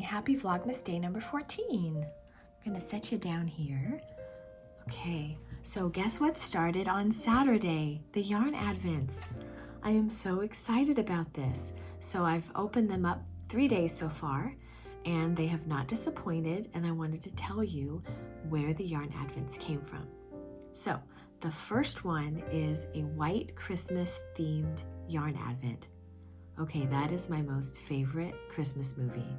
Happy Vlogmas day number 14. I'm gonna set you down here. Okay, so guess what started on Saturday? The yarn advents. I am so excited about this. So I've opened them up 3 days so far, and they have not disappointed, and I wanted to tell you where the yarn advents came from. So the first one is a white Christmas themed yarn advent. Okay, that is my most favorite Christmas movie.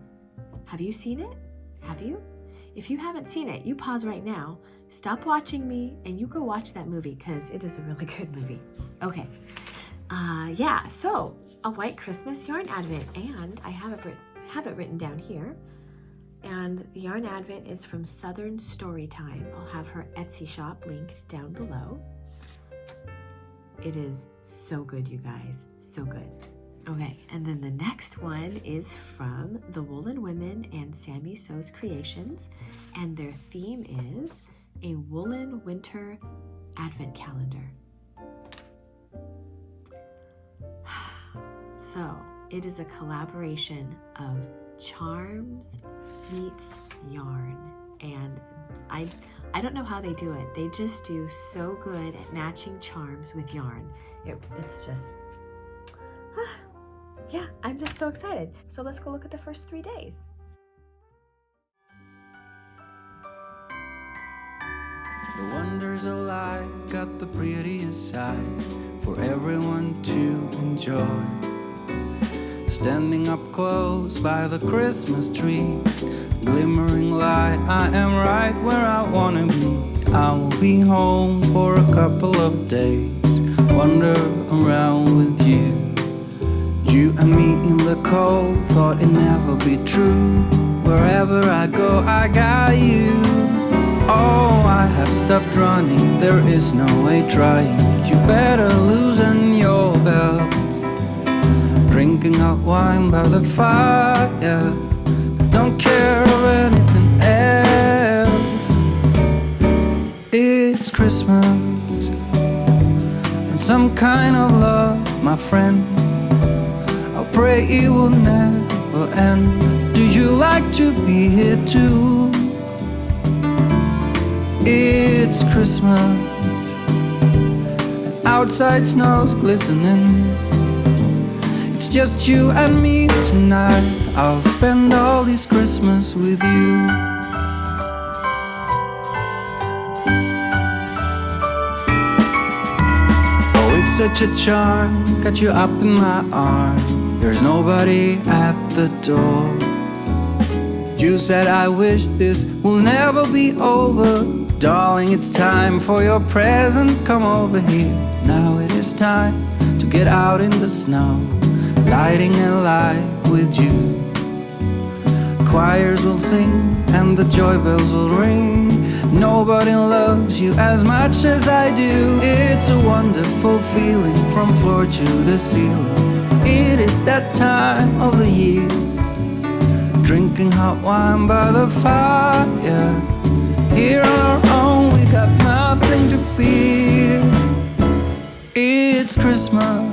Have you seen it? Have you? If you haven't seen it, you pause right now, stop watching me, and you go watch that movie because it is a really good movie. Okay, yeah, so a white Christmas yarn advent, and I have it written down here. And the yarn advent is from Southern Storytime. I'll have her Etsy shop linked down below. It is so good, you guys, so good. Okay, and then the next one is from the Woolen Women and Sami Sews Creations, and their theme is a woolen winter advent calendar. So it is a collaboration of charms meets yarn, and I don't know how they do it. They just do so good at matching charms with yarn. It's just yeah, I'm just so excited. So let's go look at the first 3 days. The wonders of life got the prettiest side for everyone to enjoy. Standing up close by the Christmas tree, glimmering light, I am right where I wanna be. I will be home for a couple of days, wander around with you. You and me in the cold, thought it'd never be true. Wherever I go, I got you. Oh, I have stopped running, there is no way trying. You better loosen your drinking hot wine by the fire. Don't care of anything else. It's Christmas and some kind of love, my friend. I'll pray it will never end. Do you like to be here too? It's Christmas and outside snow's glistening. It's just you and me tonight. I'll spend all this Christmas with you. Oh, it's such a charm, got you up in my arm. There's nobody at the door. You said I wish this will never be over. Darling, it's time for your present. Come over here. Now it is time to get out in the snow, lighting a light with you. Choirs will sing and the joy bells will ring. Nobody loves you as much as I do. It's a wonderful feeling from floor to the ceiling. It is that time of the year, drinking hot wine by the fire. Here on our own, we got nothing to fear. It's Christmas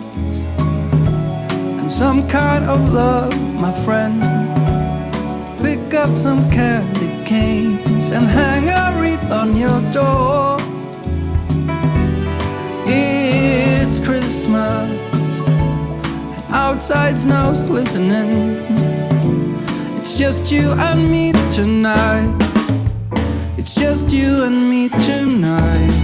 and some kind of love, my friend. Pick up some candy canes and hang a wreath on your door. It's Christmas and outside snow's glistening. It's just you and me tonight. It's just you and me tonight.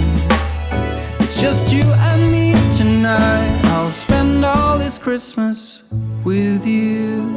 It's just you and me tonight. I'll spend all this Christmas with you.